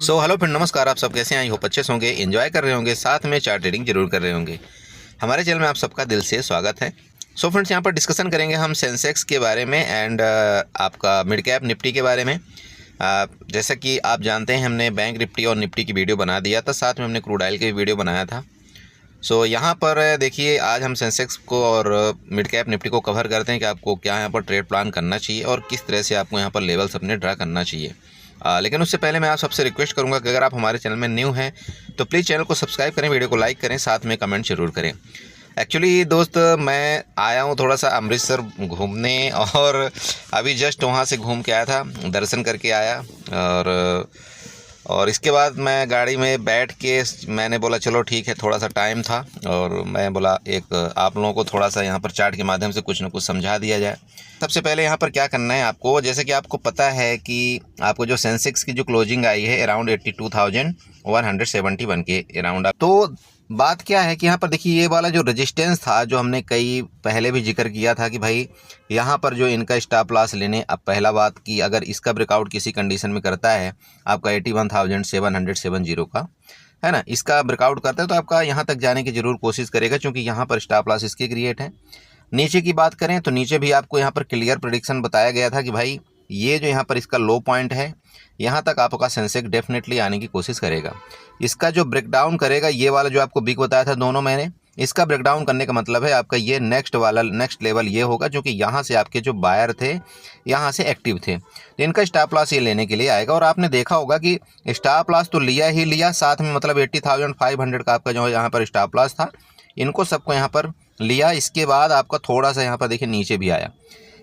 Hello friend, नमस्कार। आप सब कैसे हैं? आई होप अच्छे से होंगे, एंजॉय कर रहे होंगे, साथ में चार्ट ट्रेडिंग जरूर कर रहे होंगे। हमारे चैनल में आप सबका दिल से स्वागत है। फ्रेंड्स, यहाँ पर डिस्कशन करेंगे हम सेंसेक्स के बारे में एंड आपका मिड कैप निफ्टी के बारे में। जैसा कि आप जानते हैं, हमने बैंक निफ्टी और निफ्टी की वीडियो बना दिया था, साथ में हमने क्रूड ऑयल की भी वीडियो बनाया था। यहाँ पर देखिए, आज हम सेंसेक्स को और मिड कैप निफ्टी को कवर करते हैं कि आपको क्या यहाँ पर ट्रेड प्लान करना चाहिए और किस तरह से आपको यहाँ पर लेवल्स अपने ड्रा करना चाहिए। लेकिन उससे पहले मैं आप सबसे रिक्वेस्ट करूंगा कि अगर आप हमारे चैनल में न्यू हैं तो प्लीज़ चैनल को सब्सक्राइब करें, वीडियो को लाइक करें, साथ में कमेंट जरूर करें। एक्चुअली दोस्त, मैं आया हूँ थोड़ा सा अमृतसर घूमने और अभी जस्ट वहाँ से घूम के आया था, दर्शन करके आया। और इसके बाद मैं गाड़ी में बैठ के मैंने बोला चलो ठीक है, थोड़ा सा टाइम था और मैं बोला एक आप लोगों को थोड़ा सा यहाँ पर चार्ट के माध्यम से कुछ ना कुछ समझा दिया जाए। सबसे पहले यहाँ पर क्या करना है आपको, जैसे कि आपको पता है कि आपको जो सेंसेक्स की जो क्लोजिंग आई है अराउंड 82,171 के अराउंड। तो बात क्या है कि यहाँ पर देखिए, ये वाला जो रेजिस्टेंस था जो हमने कई पहले भी जिक्र किया था कि भाई यहाँ पर जो इनका स्टॉप लॉस लेने, अब पहला बात कि अगर इसका ब्रेकआउट किसी कंडीशन में करता है आपका 81,770 का, है ना, इसका ब्रेकआउट करता है तो आपका यहाँ तक जाने की जरूर कोशिश करेगा, क्योंकि यहाँ पर स्टॉप लॉस इसके क्रिएट है। नीचे की बात करें तो नीचे भी आपको यहाँ पर क्लियर प्रेडिक्शन बताया गया था कि भाई ये जो यहाँ पर इसका लो पॉइंट है, यहाँ तक आपका सेंसेक्स डेफिनेटली आने की कोशिश करेगा। इसका जो ब्रेकडाउन करेगा, ये वाला जो आपको बिग बताया था दोनों मैंने, इसका ब्रेकडाउन करने का मतलब है आपका ये नेक्स्ट लेवल ये होगा, जो कि यहाँ से आपके जो बायर थे यहाँ से एक्टिव थे, तो इनका स्टॉप लॉस ये लेने के लिए आएगा। और आपने देखा होगा कि स्टॉप लॉस तो लिया ही लिया, साथ में मतलब 80,500 का आपका जो यहाँ पर स्टॉप लॉस था, इनको सबको यहाँ पर लिया। इसके बाद आपका थोड़ा सा यहाँ पर देखिए नीचे भी आया।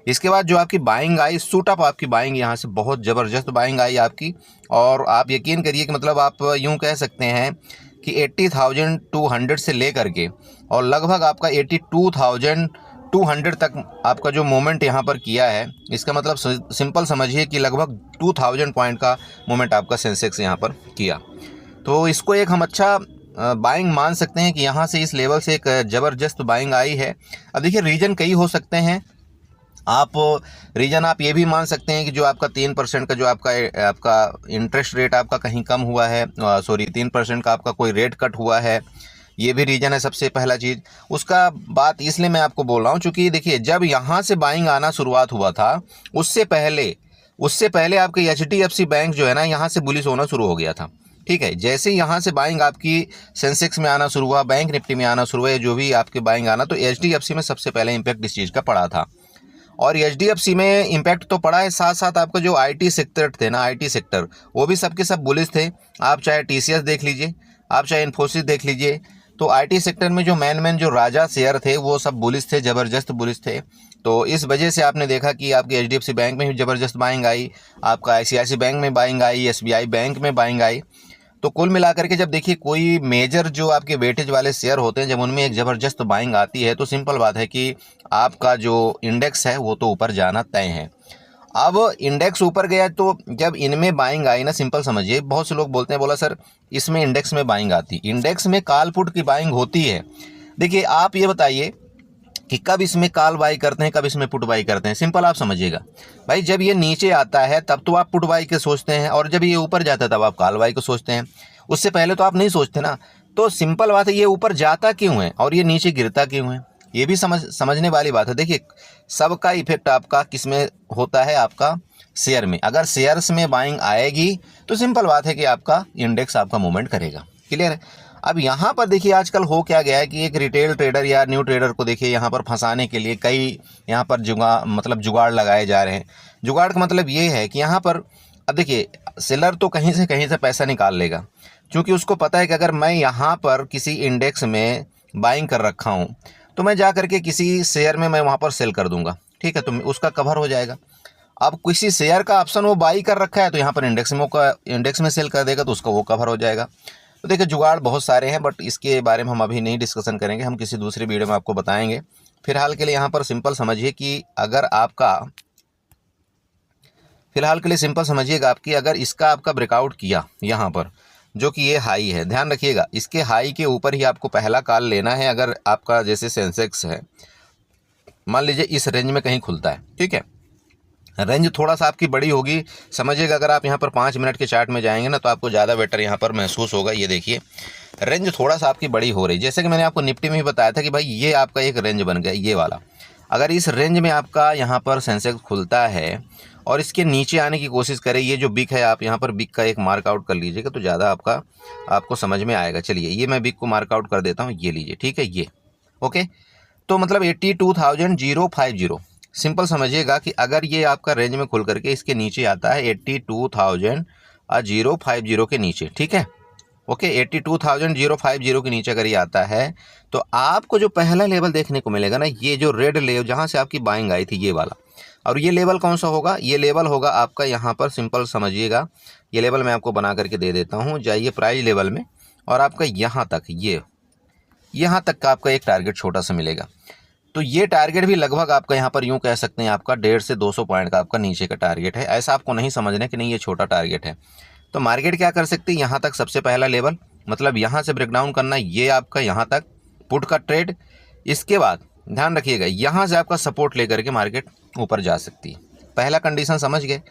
इसके बाद जो आपकी बाइंग आई, सूट अप आपकी बाइंग यहाँ से बहुत ज़बरदस्त बाइंग आई आपकी, और आप यकीन करिए कि मतलब आप यूँ कह सकते हैं कि 80,200 से लेकर के और लगभग आपका 82,200 तक आपका जो मोमेंट यहाँ पर किया है, इसका मतलब सिंपल समझिए कि लगभग 2,000 पॉइंट का मोमेंट आपका सेंसेक्स यहाँ पर किया। तो इसको एक हम अच्छा बाइंग मान सकते हैं कि यहाँ से इस लेवल से एक ज़बरदस्त बाइंग आई है। अब देखिए, रीजन कई हो सकते हैं। आप ये भी मान सकते हैं कि जो आपका 3% का जो आपका इंटरेस्ट रेट आपका कहीं कम हुआ है, 3% का आपका कोई रेट कट हुआ है, ये भी रीज़न है सबसे पहला चीज़। उसका बात इसलिए मैं आपको बोल रहा हूँ क्योंकि देखिए, जब यहाँ से बाइंग आना शुरुआत हुआ था उससे पहले आपके HDFC बैंक जो है ना, यहाँ से बुलिश होना शुरू हो गया था। ठीक है, जैसे यहाँ से बाइंग आपकी सेंसेक्स में आना शुरू हुआ, बैंक निफ्टी में आना शुरू हुआ, जो भी आपके बाइंग आना, तो HDFC में सबसे पहले इम्पैक्ट इस चीज़ का पड़ा था। और HDFC में इम्पैक्ट तो पड़ा है, साथ साथ आपका जो IT सेक्टर थे ना, IT सेक्टर, वो भी सबके सब बुलिश थे। आप चाहे TCS देख लीजिए, आप चाहे इन्फोसिस देख लीजिए, तो IT सेक्टर में जो मैन जो राजा शेयर थे वो सब बुलिश थे, ज़बरदस्त बुलिश थे। तो इस वजह से आपने देखा कि आपके HDFC बैंक में भी ज़बरदस्त बाइंग आई, आपका ICICI बैंक में बाइंग आई, SBI बैंक में बाइंग आई। तो कुल मिलाकर के जब देखिए कोई मेजर जो आपके वेटेज वाले शेयर होते हैं, जब उनमें एक ज़बरदस्त बाइंग आती है, तो सिंपल बात है कि आपका जो इंडेक्स है वो तो ऊपर जाना तय है। अब इंडेक्स ऊपर गया, तो जब इनमें बाइंग आई ना, सिंपल समझिए, बहुत से लोग बोलते हैं, बोला सर इसमें इंडेक्स में बाइंग आती, इंडेक्स में कॉल पुट की बाइंग होती है। देखिए, आप ये बताइए कि कब इसमें कॉल बाई करते हैं, कब इसमें पुट बाई करते हैं। सिंपल आप समझिएगा भाई, जब ये नीचे आता है तब तो आप पुट बाई के सोचते हैं, और जब ये ऊपर जाता है तब आप कॉल बाई को सोचते हैं। उससे पहले तो आप नहीं सोचते ना। तो सिंपल बात है, ये ऊपर जाता क्यों है और ये नीचे गिरता क्यों है, ये भी समझने वाली बात है। देखिए, सबका इफेक्ट आपका किस में होता है, आपका शेयर में। अगर शेयर्स में बाइंग आएगी तो सिंपल बात है कि आपका इंडेक्स आपका मूवमेंट करेगा। क्लियर है? अब यहाँ पर देखिए, आजकल हो क्या गया है कि एक रिटेल ट्रेडर या न्यू ट्रेडर को देखिए यहाँ पर फंसाने के लिए कई यहाँ पर जुगाड़ लगाए जा रहे हैं। जुगाड़ का मतलब ये है कि यहाँ पर अब देखिए, सेलर तो कहीं से पैसा निकाल लेगा, क्योंकि उसको पता है कि अगर मैं यहाँ पर किसी इंडेक्स में बाइंग कर रखा हूँ तो मैं जा करके किसी शेयर में मैं वहाँ पर सेल कर दूंगा। ठीक है, तो उसका कवर हो जाएगा। अब किसी शेयर का ऑप्शन वो बाई कर रखा है तो यहाँ पर इंडेक्स में सेल कर देगा, तो उसका वो कवर हो जाएगा। तो देखिए, जुगाड़ बहुत सारे हैं, बट इसके बारे में हम अभी नहीं डिस्कशन करेंगे, हम किसी दूसरी वीडियो में आपको बताएंगे। फिलहाल के लिए यहाँ पर सिंपल समझिए कि अगर इसका आपका ब्रेकआउट किया यहाँ पर, जो कि ये हाई है, ध्यान रखिएगा, इसके हाई के ऊपर ही आपको पहला कॉल लेना है। अगर आपका जैसे सेंसेक्स है, मान लीजिए इस रेंज में कहीं खुलता है, ठीक है, रेंज थोड़ा सा आपकी बड़ी होगी, समझिएगा। अगर आप यहाँ पर 5 मिनट के चार्ट में जाएंगे ना तो आपको ज़्यादा बेटर यहाँ पर महसूस होगा। ये देखिए रेंज थोड़ा सा आपकी बड़ी हो रही, जैसे कि मैंने आपको निफ्टी में ही बताया था कि भाई ये आपका एक रेंज बन गया ये वाला। अगर इस रेंज में आपका यहाँ पर सेंसेक्स खुलता है और इसके नीचे आने की कोशिश करें, ये जो बिग है आप यहाँ पर बिग का एक मार्क आउट कर लीजिएगा तो ज़्यादा आपको समझ में आएगा। चलिए ये मैं बिग को मार्क आउट कर देता हूँ, ये लीजिए, ठीक है ये ओके। तो मतलब 82,050 सिंपल समझिएगा कि अगर ये आपका रेंज में खुल करके इसके नीचे आता है 82,050 के नीचे, ठीक है ओके, 82,050 के नीचे अगर ये आता है तो आपको जो पहला लेवल देखने को मिलेगा ना, ये जो रेड लेवल जहाँ से आपकी बाइंग आई थी ये वाला, और ये लेवल कौन सा होगा, ये लेवल होगा आपका यहाँ पर, सिंपल समझिएगा। ये लेवल मैं आपको बना करके दे देता हूँ, जाइए प्राइस लेवल में और आपका यहाँ तक यहाँ तक का आपका एक टारगेट छोटा सा मिलेगा। तो ये टारगेट भी लगभग आपका यहाँ पर यूँ कह सकते हैं आपका 150 से 200 पॉइंट का आपका नीचे का टारगेट है। ऐसा आपको नहीं समझना कि नहीं ये छोटा टारगेट है। तो मार्केट क्या कर सकती है, यहाँ तक सबसे पहला लेवल, मतलब यहाँ से ब्रेकडाउन करना, ये आपका यहाँ तक पुट का ट्रेड। इसके बाद ध्यान रखिएगा यहाँ से आपका सपोर्ट लेकर के मार्केट ऊपर जा सकती है। पहला कंडीशन समझ गए,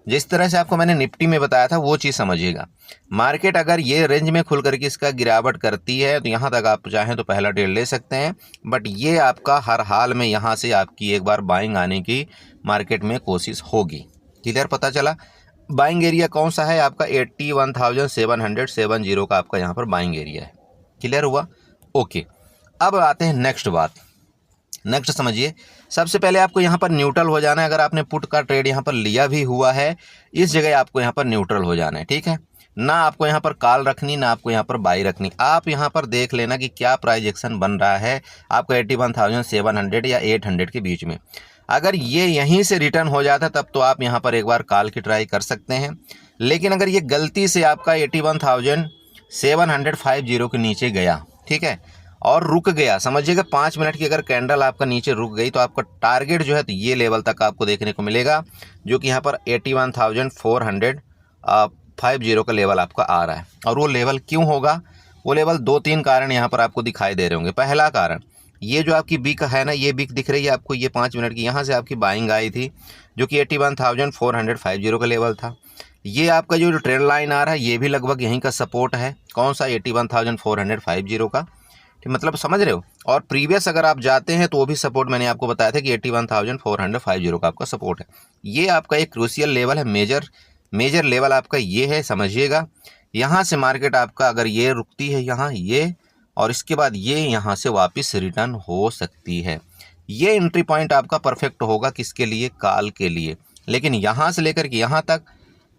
जिस तरह से आपको मैंने निफ्टी में बताया था वो चीज़ समझिएगा। मार्केट अगर ये रेंज में खुल करके इसका गिरावट करती है तो यहाँ तक आप चाहें तो पहला ट्रेड ले सकते हैं, बट ये आपका हर हाल में यहाँ से आपकी एक बार बाइंग आने की मार्केट में कोशिश होगी। क्लियर पता चला। बाइंग एरिया कौन सा है आपका, 81,770 का आपका यहाँ पर बाइंग एरिया है। क्लियर हुआ ओके। अब आते हैं नेक्स्ट बात। नेक्स्ट समझिए, सबसे पहले आपको यहाँ पर न्यूट्रल हो जाना है। अगर आपने पुट का ट्रेड यहाँ पर लिया भी हुआ है, इस जगह आपको यहाँ पर न्यूट्रल हो जाना है, ठीक है। ना आपको यहाँ पर कॉल रखनी, ना आपको यहाँ पर बाई रखनी। आप यहाँ पर देख लेना कि क्या प्राइस एक्शन बन रहा है आपका 81,700 या 800 के बीच में। अगर ये यहीं से रिटर्न हो जाता है तब तो आप यहाँ पर एक बार कॉल की ट्राई कर सकते हैं। लेकिन अगर ये गलती से आपका 81,750 के नीचे गया, ठीक है, और रुक गया, समझिएगा 5 मिनट की अगर कैंडल आपका नीचे रुक गई तो आपका टारगेट जो है तो ये लेवल तक आपको देखने को मिलेगा, जो कि यहाँ पर 81,450 का लेवल आपका आ रहा है। और वो लेवल क्यों होगा, वो लेवल 2-3 कारण यहाँ पर आपको दिखाई दे रहे होंगे। पहला कारण, ये जो आपकी बिक है ना, ये बिक दिख रही है आपको, ये 5 मिनट की यहाँ से आपकी बाइंग आई थी जो कि 81,450 का लेवल था। ये आपका जो ट्रेंड लाइन आ रहा है ये भी लगभग यहीं का सपोर्ट है। कौन सा, 81,450 का, मतलब समझ रहे हो। और प्रीवियस अगर आप जाते हैं तो वो भी सपोर्ट मैंने आपको बताया था कि 81,450 का आपका सपोर्ट है। ये आपका एक क्रूशियल लेवल है, मेजर लेवल आपका ये है, समझिएगा। यहाँ से मार्केट आपका अगर ये रुकती है यहाँ, ये और इसके बाद ये यहाँ से वापस रिटर्न हो सकती है। ये एंट्री पॉइंट आपका परफेक्ट होगा किसके लिए, कॉल के लिए। लेकिन यहाँ से लेकर के यहाँ तक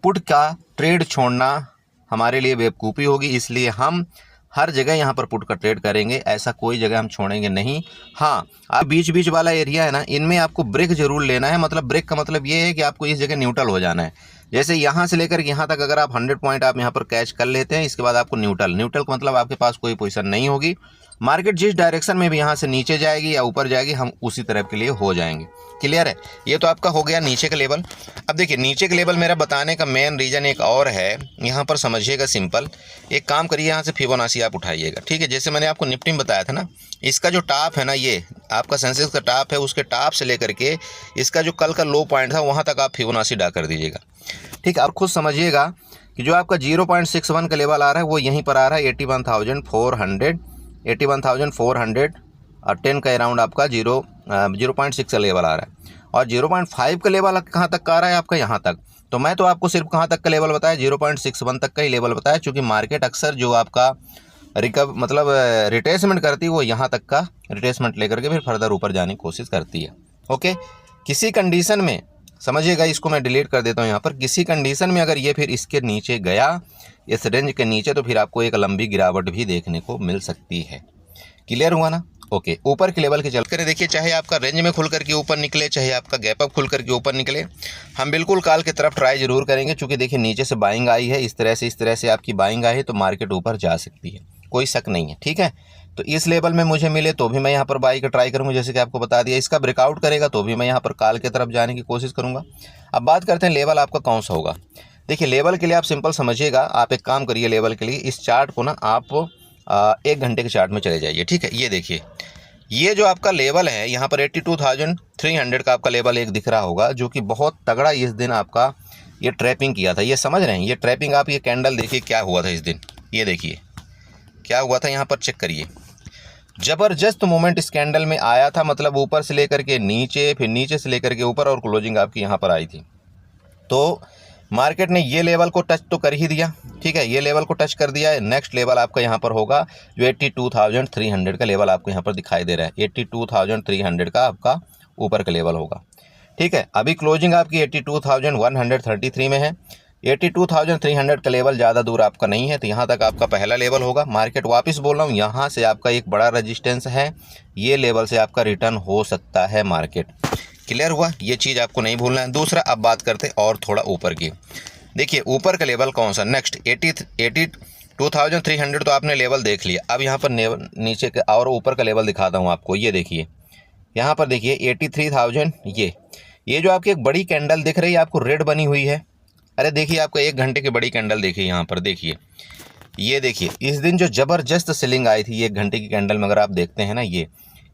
पुट का ट्रेड छोड़ना हमारे लिए बेवकूफ़ी होगी, इसलिए हम हर जगह यहाँ पर पुट का ट्रेड करेंगे, ऐसा कोई जगह हम छोड़ेंगे नहीं। हाँ, आप बीच वाला एरिया है ना, इनमें आपको ब्रेक जरूर लेना है। मतलब ब्रेक का मतलब ये है कि आपको इस जगह न्यूट्रल हो जाना है। जैसे यहाँ से लेकर यहाँ तक अगर आप 100 पॉइंट आप यहाँ पर कैच कर लेते हैं, इसके बाद आपको न्यूट्रल का मतलब आपके पास कोई पोजीशन नहीं होगी। मार्केट जिस डायरेक्शन में भी यहाँ से नीचे जाएगी या ऊपर जाएगी, हम उसी तरफ के लिए हो जाएंगे। क्लियर है। ये तो आपका हो गया नीचे का लेवल। अब देखिए नीचे का लेवल मेरा बताने का मेन रीज़न एक और है, यहाँ पर समझिएगा सिंपल। एक काम करिए, यहाँ से फिबोनाची आप उठाइएगा, ठीक है। जैसे मैंने आपको निफ्टी में बताया था ना, इसका जो टॉप है ना, ये आपका सेंसेक्स का टॉप है, उसके टॉप से लेकर के इसका जो कल का लो पॉइंट था वहाँ तक आप फिबोनाची ड्रा कर दीजिएगा, ठीक है। और खुद समझिएगा कि जो आपका 0.61 का लेवल आ रहा है वो यहीं पर आ रहा है 81,410 का अराउंड आपका 0.6 का लेवल आ रहा है। और 0.5 का लेवल कहाँ तक का आ रहा है आपका, यहाँ तक। तो मैं तो आपको सिर्फ कहाँ तक का लेवल बताया, 0.61 तक का ही लेवल बताया, क्योंकि मार्केट अक्सर जो आपका रिट्रेसमेंट करती है वो यहाँ तक का रिट्रेसमेंट लेकर के फिर फर्दर ऊपर जाने की कोशिश करती है। ओके, किसी कंडीशन में समझिएगा, इसको मैं डिलीट कर देता हूँ यहाँ पर। किसी कंडीशन में अगर ये फिर इसके नीचे गया, इस रेंज के नीचे, तो फिर आपको एक लंबी गिरावट भी देखने को मिल सकती है। क्लियर हुआ ना। ओके, ऊपर के लेवल के चल कर देखिए, चाहे आपका रेंज में खुल करके ऊपर निकले, चाहे आपका गैप अप खुल करके ऊपर निकले, हम बिल्कुल कॉल की तरफ ट्राई जरूर करेंगे। क्योंकि देखिए नीचे से बाइंग आई है, इस तरह से आपकी बाइंग आई है, तो मार्केट ऊपर जा सकती है, कोई शक नहीं है, ठीक है। तो इस लेवल में मुझे मिले तो भी मैं यहाँ पर बाई का ट्राई करूँगा, जैसे कि आपको बता दिया। इसका ब्रेकआउट करेगा तो भी मैं यहाँ पर कॉल की तरफ जाने की कोशिश करूँगा। अब बात करते हैं लेवल आपका कौन सा होगा। देखिए लेवल के लिए आप सिंपल समझिएगा, आप एक काम करिए, लेवल के लिए इस चार्ट को ना आप 1 घंटे के चार्ट में चले जाइए, ठीक है। ये देखिए ये जो आपका लेवल है यहाँ पर 82,300 का आपका लेवल एक दिख रहा होगा, जो कि बहुत तगड़ा इस दिन आपका ये ट्रैपिंग किया था। ये समझ रहे हैं, ये ट्रैपिंग आप ये कैंडल देखिए क्या हुआ था इस दिन, ये देखिए क्या हुआ था यहाँ पर, चेक करिए। ज़बरदस्त मोमेंट इस कैंडल में आया था, मतलब ऊपर से लेकर के नीचे, फिर नीचे से लेकर के ऊपर, और क्लोजिंग आपकी यहाँ पर आई थी। तो मार्केट ने ये लेवल को टच तो कर ही दिया, ठीक है, ये लेवल को टच कर दिया है। नेक्स्ट लेवल आपका यहाँ पर होगा जो 82,300 का लेवल आपको यहाँ पर दिखाई दे रहा है। 82,300 का आपका ऊपर का लेवल होगा, ठीक है। अभी क्लोजिंग आपकी 82,133 में है। 82,300 का लेवल ज़्यादा दूर आपका नहीं है, तो यहाँ तक आपका पहला लेवल होगा। मार्केट वापस बोल रहा हूँ, यहाँ से आपका एक बड़ा रेजिस्टेंस है, ये लेवल से आपका रिटर्न हो सकता है मार्केट। क्लियर हुआ, ये चीज़ आपको नहीं भूलना है। दूसरा अब बात करते हैं और थोड़ा ऊपर की। देखिए ऊपर का लेवल कौन सा, नेक्स्ट 82,300 तो आपने लेवल देख लिया। अब यहाँ पर नीचे का और ऊपर का लेवल दिखाता हूँ आपको। ये देखिए यहाँ पर देखिए 83,000, ये जो आपकी एक बड़ी कैंडल दिख रही है आपको, रेड बनी हुई है। अरे देखिए आपको 1 घंटे की बड़ी कैंडल देखिए यहाँ पर, देखिए ये देखिए इस दिन जो ज़बरदस्त सेलिंग आई थी 1 घंटे की कैंडल में, अगर आप देखते हैं ना, ये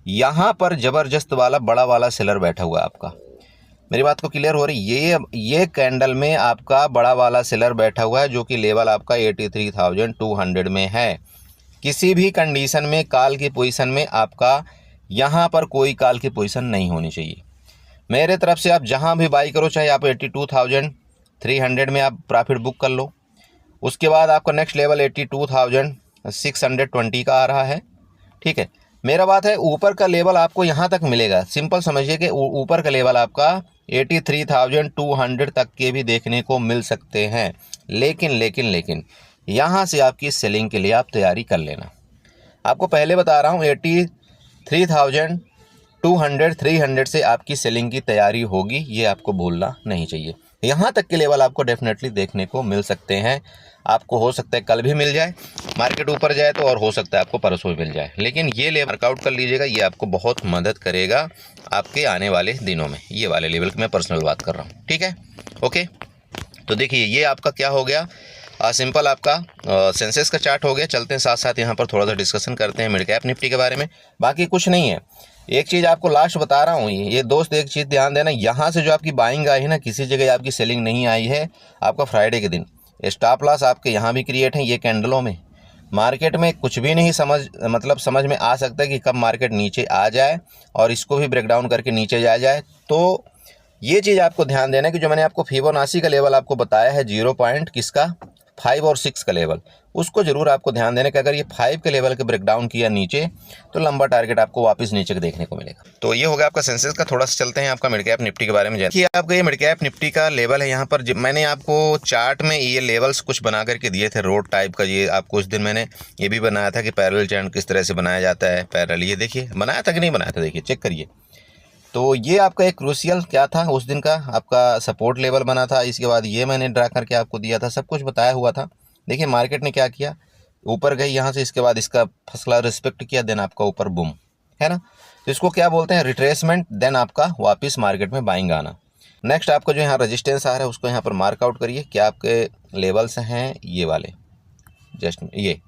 यहाँ पर ज़बरदस्त वाला बड़ा वाला सेलर बैठा हुआ है आपका। मेरी बात को क्लियर हो रही, ये कैंडल में आपका बड़ा वाला सेलर बैठा हुआ है, जो कि लेवल आपका 83,200 में है। किसी भी कंडीशन में कॉल की पोजीशन में आपका यहाँ पर कोई कॉल की पोजीशन नहीं होनी चाहिए। मेरे तरफ से आप जहाँ भी बाई करो, चाहे आप 82,300 में आप प्रॉफिट बुक कर लो। उसके बाद आपका नेक्स्ट लेवल 82,620 का आ रहा है, ठीक है। मेरा बात है ऊपर का लेवल आपको यहाँ तक मिलेगा। सिंपल समझिए कि ऊपर का लेवल आपका 83,200 तक के भी देखने को मिल सकते हैं। लेकिन यहाँ से आपकी सेलिंग के लिए आप तैयारी कर लेना। आपको पहले बता रहा हूँ 83,200 300 से आपकी सेलिंग की तैयारी होगी, ये आपको भूलना नहीं चाहिए। यहाँ तक के लेवल आपको डेफिनेटली देखने को मिल सकते हैं। आपको हो सकता है कल भी मिल जाए, मार्केट ऊपर जाए तो, और हो सकता है आपको परसों भी मिल जाए। लेकिन ये लेवल वर्कआउट कर लीजिएगा, ये आपको बहुत मदद करेगा आपके आने वाले दिनों में। ये वाले लेवल की मैं पर्सनल बात कर रहा हूँ, ठीक है, ओके। तो देखिए ये आपका क्या हो गया, सिंपल आपका सेंसेक्स का चार्ट हो गया। चलते हैं साथ साथ यहाँ पर थोड़ा सा डिस्कशन करते हैं मिड कैप निफ्टी के बारे में। बाकी कुछ नहीं है, एक चीज़ आपको लास्ट बता रहा हूँ, ये दोस्त एक चीज़ ध्यान देना, यहाँ से जो आपकी बाइंग आई है ना, किसी जगह आपकी सेलिंग नहीं आई है। आपका फ्राइडे के दिन स्टॉप लॉस आपके यहाँ भी क्रिएट हैं, ये कैंडलों में। मार्केट में कुछ भी नहीं समझ में आ सकता है कि कब मार्केट नीचे आ जाए और इसको भी ब्रेकडाउन करके नीचे जाए। तो ये चीज़ आपको ध्यान देना है कि जो मैंने आपको फिबोनाची का लेवल आपको बताया है 0.5 और 6 का लेवल, उसको जरूर आपको ध्यान देना कि अगर ये 5 के लेवल के ब्रेकडाउन किया नीचे, तो लंबा टारगेट आपको वापस नीचे के देखने को मिलेगा। तो ये हो गया आपका सेंसेक्स का। थोड़ा सा चलते हैं आपका मिड कैप निफ्टी के बारे में। देखिए आपका ये मिड कैप निफ्टी का लेवल है यहाँ पर। मैंने आपको चार्ट में ये लेवल्स कुछ बना करके दिए थे रोड टाइप का। ये आपको उस दिन मैंने ये भी बनाया था कि पैरेलल चैनल किस तरह से बनाया जाता है, पैरेलल। ये देखिए बनाया था कि नहीं बनाया था, देखिए चेक करिए। तो ये आपका एक क्रूशियल क्या था उस दिन का, आपका सपोर्ट लेवल बना था। इसके बाद ये मैंने ड्रा करके आपको दिया था, सब कुछ बताया हुआ था। देखिए मार्केट ने क्या किया, ऊपर गई यहाँ से, इसके बाद इसका फसला रिस्पेक्ट किया, देन आपका ऊपर बूम, है ना। तो इसको क्या बोलते हैं, रिट्रेसमेंट, देन आपका वापस मार्केट में बाइंग आना। नेक्स्ट आपका जो यहाँ रेजिस्टेंस आ रहा है उसको यहाँ पर मार्कआउट करिए। क्या आपके लेवल्स हैं ये वाले, जस्ट ये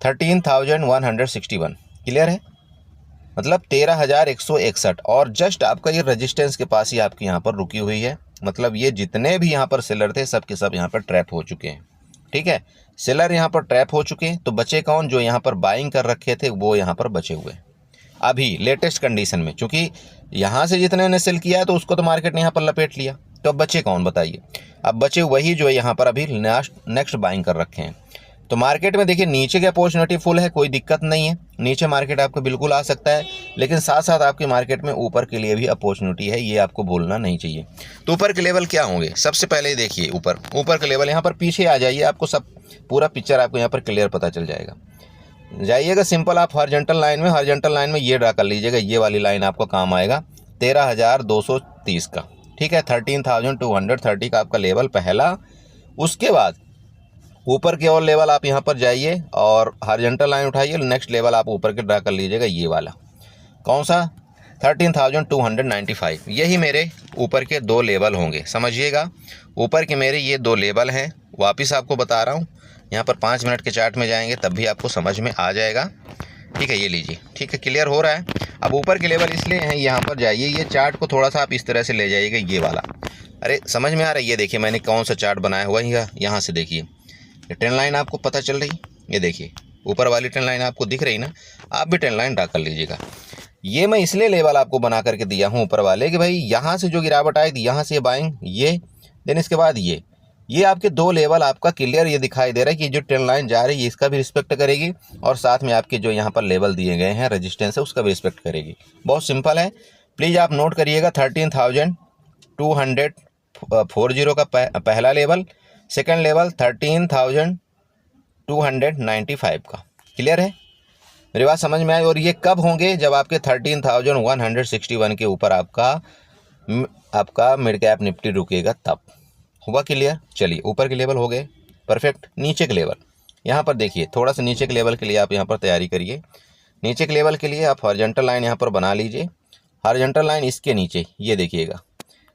13,161, क्लियर है, मतलब 13,161। और जस्ट आपका ये रेजिस्टेंस के पास ही आपकी यहाँ पर रुकी हुई है। मतलब ये जितने भी यहाँ पर सेलर थे सब के सब यहाँ पर ट्रैप हो चुके हैं, ठीक है। सेलर यहाँ पर ट्रैप हो चुके हैं, तो बचे कौन, जो यहाँ पर बाइंग कर रखे थे वो यहाँ पर बचे हुए अभी लेटेस्ट कंडीशन में। क्योंकि यहाँ से जितने ने सेल किया है तो उसको तो मार्केट ने यहाँ पर लपेट लिया, तो अब बचे कौन बताइए। अब बचे वही जो यहाँ पर अभी नेक्स्ट बाइंग कर रखे हैं। तो मार्केट में देखिए नीचे की अपॉर्चुनिटी फुल है, कोई दिक्कत नहीं है, नीचे मार्केट आपको बिल्कुल आ सकता है। लेकिन साथ साथ आपकी मार्केट में ऊपर के लिए भी अपॉर्चुनिटी है, ये आपको भूलना नहीं चाहिए। तो ऊपर के लेवल क्या होंगे, सबसे पहले देखिए ऊपर के लेवल, यहाँ पर पीछे आ जाइए, आपको सब पूरा पिक्चर आपको यहाँ पर क्लियर पता चल जाएगा। जाइएगा सिंपल आप हॉरिजॉन्टल लाइन में ये ड्रा कर लीजिएगा, ये वाली लाइन आपको काम आएगा 13,230 का, ठीक है। 13,230 का आपका लेवल पहला। उसके बाद ऊपर के और लेवल आप यहाँ पर जाइए और हॉरिजॉन्टल लाइन उठाइए, नेक्स्ट लेवल आप ऊपर के ड्रा कर लीजिएगा, ये वाला कौन सा, 13,295। यही मेरे ऊपर के 2 लेवल होंगे, समझिएगा। ऊपर के मेरे ये 2 लेवल हैं, वापस आपको बता रहा हूँ। यहाँ पर 5 मिनट के चार्ट में जाएंगे तब भी आपको समझ में आ जाएगा। ठीक है, ये लीजिए, ठीक है, क्लियर हो रहा है। अब ऊपर के लेवल इसलिए हैं, यहाँ पर जाइए, ये चार्ट को थोड़ा सा आप इस तरह से ले जाइएगा, ये वाला। अरे समझ में आ रहा है? ये देखिए मैंने कौन सा चार्ट बनाया हुआ है, यहाँ से देखिए, ये ट्रेंड लाइन आपको पता चल रही, ये देखिए ऊपर वाली ट्रेंड लाइन आपको दिख रही ना, आप भी ट्रेंड लाइन ड्रा कर लीजिएगा। ये मैं इसलिए लेवल आपको बना करके दिया हूँ ऊपर वाले कि भाई यहाँ से जो गिरावट आई थी, यहाँ से बाइंग, ये देन इसके बाद ये आपके दो लेवल आपका क्लियर ये दिखाई दे रहा है कि जो ट्रेंड लाइन जा रही है इसका भी रिस्पेक्ट करेगी, और साथ में आपके जो यहाँ पर लेवल दिए गए हैं रेजिस्टेंस है उसका भी रिस्पेक्ट करेगी। बहुत सिंपल है, प्लीज़ आप नोट करिएगा। 13,240 का पहला लेवल, सेकंड लेवल 13,295 का। क्लियर है? मेरी बात समझ में आई? और ये कब होंगे? जब आपके 13,161 के ऊपर आपका मिड कैप निफ्टी रुकेगा, तब हुआ। क्लियर? चलिए, ऊपर के लेवल हो गए, परफेक्ट। नीचे के लेवल यहाँ पर देखिए, थोड़ा सा नीचे के लेवल के लिए आप यहाँ पर तैयारी करिए। नीचे के लेवल के लिए आप हॉरिजॉन्टल लाइन यहाँ पर बना लीजिए। हॉरिजॉन्टल लाइन इसके नीचे, ये देखिएगा,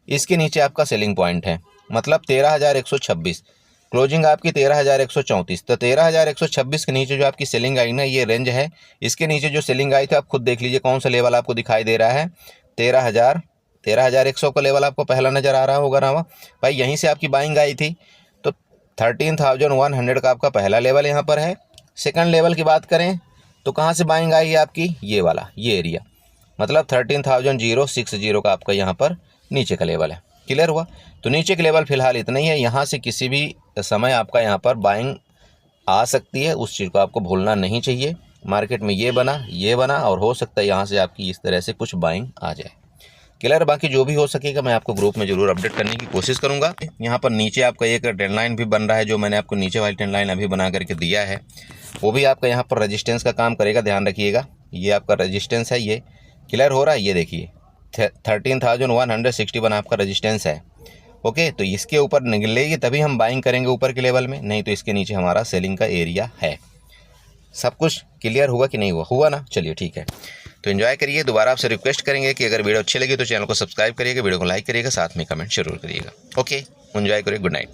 इसके नीचे आपका सेलिंग पॉइंट है, मतलब 13,126, क्लोजिंग आपकी 13,134। तो 13,126 के नीचे जो आपकी सेलिंग आई ना, ये रेंज है। इसके नीचे जो सेलिंग आई थी आप खुद देख लीजिए कौन सा लेवल आपको दिखाई दे रहा है। 13,100 का लेवल आपको पहला नज़र आ रहा होगा ना भाई, यहीं से आपकी बाइंग आई थी। तो 13,100 का आपका पहला लेवल यहाँ पर है। सेकंड लेवल की बात करें तो कहाँ से बाइंग आई है आपकी? ये वाला, ये एरिया, मतलब 13,060 का आपका यहाँ पर नीचे का लेवल है। क्लियर हुआ? तो नीचे के लेवल फिलहाल इतना ही है। यहाँ से किसी भी समय आपका यहाँ पर बाइंग आ सकती है, उस चीज़ को आपको भूलना नहीं चाहिए। मार्केट में ये बना और हो सकता है यहाँ से आपकी इस तरह से कुछ बाइंग आ जाए। क्लियर? बाकी जो भी हो सकेगा मैं आपको ग्रुप में ज़रूर अपडेट करने की कोशिश करूँगा। यहाँ पर नीचे आपका एक ट्रेंड लाइन भी बन रहा है, जो मैंने आपको नीचे वाली ट्रेंड लाइन अभी बना करके दिया है, वो भी आपका यहाँ पर रेजिस्टेंस का काम करेगा, ध्यान रखिएगा। ये आपका रेजिस्टेंस है, ये क्लियर हो रहा है? ये देखिए 13,161 आपका रेजिस्टेंस है। ओके, तो इसके ऊपर निकलेगी तभी हम बाइंग करेंगे ऊपर के लेवल में, नहीं तो इसके नीचे हमारा सेलिंग का एरिया है। सब कुछ क्लियर हुआ कि नहीं हुआ? हुआ ना? चलिए ठीक है, तो एंजॉय करिए। दोबारा आपसे रिक्वेस्ट करेंगे कि अगर वीडियो अच्छी लगी तो चैनल को सब्सक्राइब करिएगा, वीडियो को लाइक करिएगा, साथ में कमेंट जरूर करिएगा। ओके, एंजॉय करिए, गुड नाइट।